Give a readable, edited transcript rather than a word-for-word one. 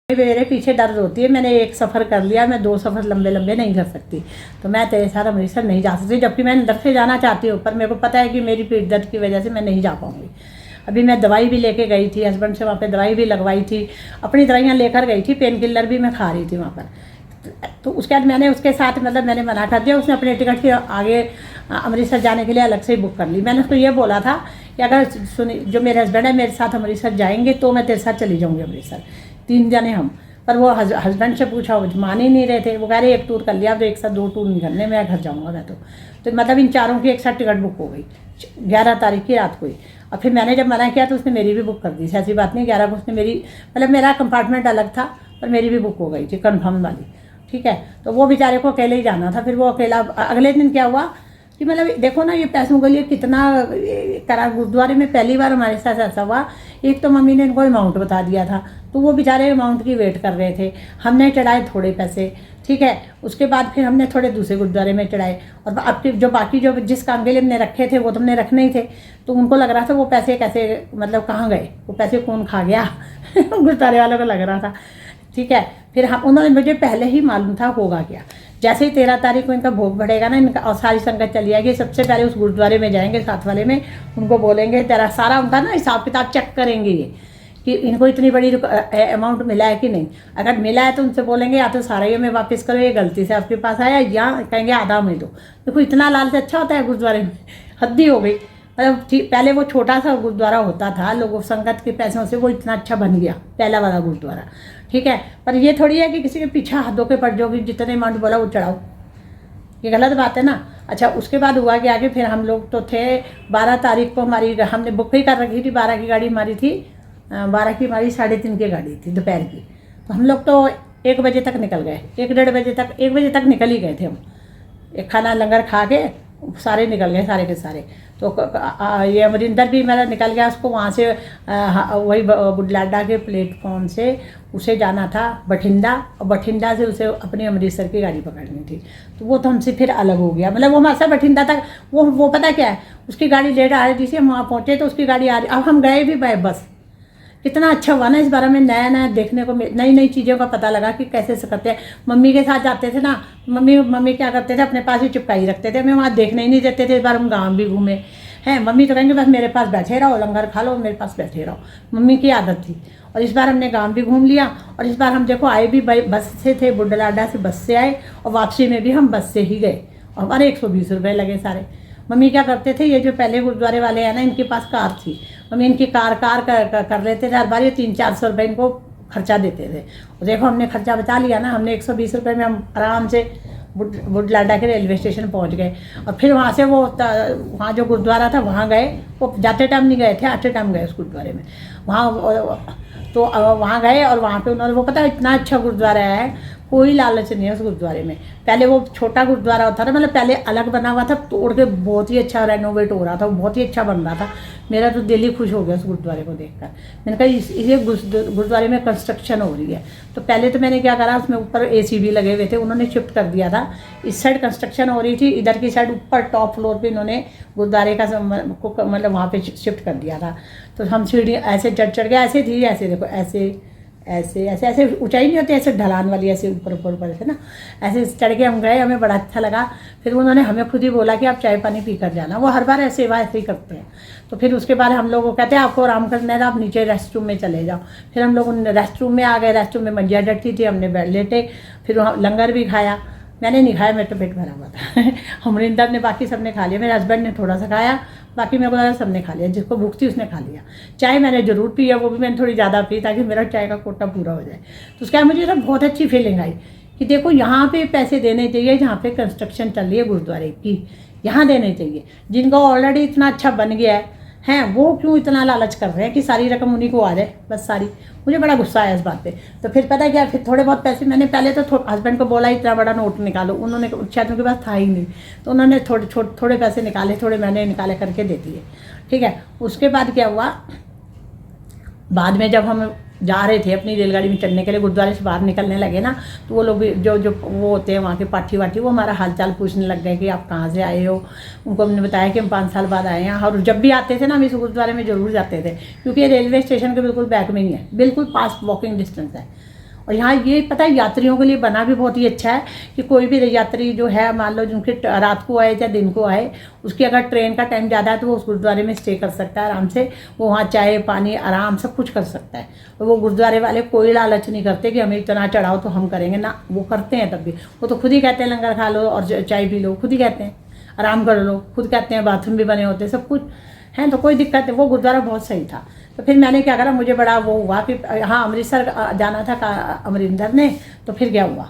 मेरे पीछे दर्द होती है, मैंने एक सफ़र कर लिया, मैं 2 सफ़र लंबे लंबे नहीं कर सकती, तो मैं तेरे साथ अमृतसर नहीं जा सकती, जबकि मैं अंदर से जाना चाहती हूँ, पर मेरे को पता है कि मेरी पीठ दर्द की वजह से मैं नहीं जा पाऊँगी। अभी मैं दवाई भी लेके गई थी, हस्बैंड से वहाँ पे दवाई भी लगवाई थी, अपनी दवाइयाँ लेकर गई थी, पेन किलर भी मैं खा रही थी वहाँ पर। तो उसके बाद मैंने उसके साथ मतलब मैंने मना कर दिया, उसने अपने टिकट के आगे अमृतसर जाने के लिए अलग से ही बुक कर ली। मैंने उसको ये बोला था कि अगर सुनी जो मेरे हस्बैंड है मेरे साथ अमृतसर जाएंगे तो मैं तेरे साथ चली जाऊँगी अमृतसर, 3 जने हम। पर वो हस्बैंड से पूछा, वो मान ही नहीं रहे थे, वो कह रहे एक टूर कर लिया, तो एक साथ 2 टूर नहीं करने, मैं घर जाऊँगा मैं तो मतलब इन चारों की एक साथ टिकट बुक हो गई 11 तारीख की रात को ही। और फिर मैंने जब मना किया तो उसने मेरी भी बुक कर दी, ऐसी बात नहीं, 11 को उसने मेरी, मतलब मेरा कंपार्टमेंट अलग था पर मेरी भी बुक हो गई थी कन्फर्म वाली, ठीक है। तो वो बेचारे को अकेले ही जाना था, फिर वो अकेला, अगले दिन क्या हुआ कि मतलब देखो ना ये पैसों के लिए कितना करा। गुरुद्वारे में पहली बार हमारे साथ ऐसा हुआ, एक तो मम्मी ने इनको अमाउंट बता दिया था, तो वो बेचारे अमाउंट की वेट कर रहे थे, हमने चढ़ाए थोड़े पैसे, ठीक है। उसके बाद फिर हमने थोड़े दूसरे गुरुद्वारे में चढ़ाए, और अब जो बाकी जो जिस काम के लिए हमने रखे थे वो तो हमने रखने ही थे, तो उनको लग रहा था वो पैसे कैसे, मतलब कहाँ गए वो पैसे, कौन खा गया गुरुद्वारे वालों को लग रहा था, ठीक है। फिर हम उन्होंने, मुझे पहले ही मालूम था होगा क्या, जैसे ही 13 तारीख को इनका भोग बढ़ेगा ना, इनका और सारी संगत चली आएगी, सबसे पहले उस गुरुद्वारे में जाएंगे साथ वाले में, उनको बोलेंगे तेरा सारा उनका ना हिसाब किताब चेक करेंगे ये कि इनको इतनी बड़ी अमाउंट मिला है कि नहीं। अगर मिला है तो उनसे बोलेंगे या तो सारा ही हमें वापस करो, ये गलती से आपके पास आया, या कहेंगे आधा हमें दो। देखो इतना लालच अच्छा होता है गुरुद्वारे में, हद ही हो गई। मतलब पहले वो छोटा सा गुरुद्वारा होता था, लोगों संगत के पैसों से वो इतना अच्छा बन गया पहला वाला गुरुद्वारा, ठीक है। पर ये थोड़ी है कि किसी के पीछे हाथ धो के पड़ जाओगी, जितने अमाउंट बोला वो चढ़ाओ, ये गलत बात है ना। अच्छा, उसके बाद हुआ कि आगे फिर हम लोग तो थे 12 तारीख को, हमारी हमने बुक ही कर रखी थी, 12 की गाड़ी हमारी थी, 12 की हमारी 3:30 की गाड़ी थी दोपहर की। तो हम लोग तो 1 बजे तक निकल गए, 1 बजे तक 1 बजे तक निकल ही गए थे हम, एक खाना लंगर खा के सारे निकल गए, सारे के सारे। तो ये अमरिंदर भी मेरा निकल गया, उसको वहाँ से वही बुढलाडा के प्लेटफॉर्म से उसे जाना था बठिंडा, और बठिंडा से उसे अपनी अमृतसर की गाड़ी पकड़नी थी, तो वो तो हमसे फिर अलग हो गया। मतलब वो हमारे साथ बठिंडा तक, वो पता क्या है, उसकी गाड़ी लेट आ रही थी, हम वहाँ पहुँचे तो उसकी गाड़ी आ रही, अब हम गए भी बाय बस। कितना अच्छा हुआ ना, इस बारे में नया नया देखने को, नई नई चीज़ों का पता लगा कि कैसे से करते हैं। मम्मी के साथ जाते थे ना, मम्मी क्या करते थे, अपने पास ही चिपकाई रखते थे, हमें वहाँ देखने ही नहीं देते थे। इस बार हम गाँव भी घूमे हैं, मम्मी तो कहेंगे बस मेरे पास बैठे रहो, लंगर खा लो, मेरे पास बैठे रहो, मम्मी की आदत थी। और इस बार हमने गाँव भी घूम लिया, और इस बार हम देखो आए भी बस से थे, बुढलाडा से बस से आए, और वापसी में भी हम बस से ही गए, और हमारे 120 रुपये लगे सारे। मम्मी क्या करते थे, ये जो पहले गुरुद्वारे वाले हैं ना, इनके पास कार थी, मम्मी इनकी कार कर लेते थे हर बार, ये 300-400 रुपये इनको खर्चा देते थे। और देखो हमने खर्चा बचा लिया ना, हमने 120 रुपये में हम आराम से बुढलाडा के रेलवे स्टेशन पहुंच गए। और फिर वहाँ से वो वहाँ जो गुरुद्वारा था वहाँ गए, वो जाते टाइम नहीं गए थे, आते टाइम गए उस गुरुद्वारे में। वहाँ तो वहाँ गए, और वहाँ पे उन्होंने, वो पता है इतना अच्छा गुरुद्वारा है, कोई लालच नहीं है उस गुरुद्वारे में। पहले वो छोटा गुरुद्वारा होता था, मतलब पहले अलग बना हुआ था, तोड़ के बहुत ही अच्छा रेनोवेट हो रहा था, बहुत ही अच्छा बन रहा था। मेरा तो दिल ही खुश हो गया उस गुरुद्वारे को देखकर। मैंने कहा इस गुरुद्वारे में कंस्ट्रक्शन हो रही है। तो पहले तो मैंने क्या करा, उसमें ऊपर AC भी लगे हुए थे, उन्होंने शिफ्ट कर दिया था। इस साइड कंस्ट्रक्शन हो रही थी, इधर की साइड ऊपर टॉप फ्लोर पे इन्होंने गुरुद्वारे का मतलब वहाँ पे शिफ्ट कर दिया था। तो हम सीढ़ी ऐसे चढ़ गए, ऐसे थी, ऐसे देखो, ऐसे ऐसे ऐसे ऐसे ऊंचाई नहीं होती, ऐसे ढलान वाली, ऐसे ऊपर ऊपर से ना, ऐसे चढ़ के हम गए, हमें बड़ा अच्छा लगा। फिर उन्होंने हमें खुद ही बोला कि आप चाय पानी पी कर जाना, वो हर बार ऐसे ही करते हैं। तो फिर उसके बाद हम लोग को कहते हैं आपको आराम करना है, आप नीचे रेस्ट रूम में चले जाओ। फिर हम लोग रेस्ट रूम में आ गए, रेस्ट रूम में मंजिया डटी थी, हमने बैठ लेटे, फिर वहाँ लंगर भी खाया। मैंने नहीं खाया, मेरा तो पेट भरा हुआ था अमरिंदर ने, बाकी सबने खा लिया, मेरे हस्बैंड ने थोड़ा सा खाया, बाकी मेरे को लगा सबने खा लिया, जिसको भूख थी उसने खा लिया। चाय मैंने ज़रूर पी है, वो भी मैंने थोड़ी ज़्यादा पी ताकि मेरा चाय का कोटा पूरा हो जाए। तो उसके बाद मुझे ना बहुत अच्छी फीलिंग आई कि देखो यहाँ पे पैसे देने चाहिए, जहाँ पे कंस्ट्रक्शन चल रही है गुरुद्वारे की, यहाँ देने चाहिए। जिनका ऑलरेडी इतना अच्छा बन गया है वो क्यों इतना लालच कर रहे हैं कि सारी रकम उन्हीं को आ जाए बस सारी। मुझे बड़ा गुस्सा आया इस बात पे। तो फिर पता है क्या, फिर थोड़े बहुत पैसे मैंने पहले तो हस्बैंड को बोला इतना बड़ा नोट निकालो, उन्होंने शायद उनके पास था ही नहीं, तो उन्होंने थोड़े पैसे निकाले, थोड़े मैंने निकाले करके दे दिए, ठीक है। उसके बाद क्या हुआ, बाद में जब हम जा रहे थे अपनी रेलगाड़ी में चढ़ने के लिए, गुरुद्वारे से बाहर निकलने लगे ना, तो वो लोग जो वो होते हैं वहाँ के पाठी वाठी, वो हमारा हालचाल पूछने लग गए कि आप कहाँ से आए हो। उनको हमने बताया कि हम 5 साल बाद आए हैं, और जब भी आते थे ना हम इस गुरुद्वारे में ज़रूर जाते थे, क्योंकि ये रेलवे स्टेशन के बिल्कुल बैक में ही है, बिल्कुल पास वॉकिंग डिस्टेंस है। और यहाँ ये पता है यात्रियों के लिए बना भी बहुत ही अच्छा है कि कोई भी यात्री जो है, मान लो जिनके रात को आए या दिन को आए, उसकी अगर ट्रेन का टाइम ज़्यादा है तो वो उस गुरुद्वारे में स्टे कर सकता है आराम से। वो वहाँ चाय पानी आराम सब कुछ कर सकता है। और वो गुरुद्वारे वाले कोई लालच नहीं करते कि हमें इतना चढ़ाओ तो हम करेंगे ना, वो करते हैं तब भी। वो तो खुद ही कहते हैं लंगर खा लो और चाय पी लो, खुद ही कहते हैं आराम कर लो, खुद कहते हैं बाथरूम भी बने होते हैं, सब कुछ है, तो कोई दिक्कत नहीं। वो गुरुद्वारा बहुत सही था। तो फिर मैंने क्या करा, मुझे बड़ा वो हुआ कि हाँ अमृतसर जाना था अमरिंदर ने, तो फिर क्या हुआ,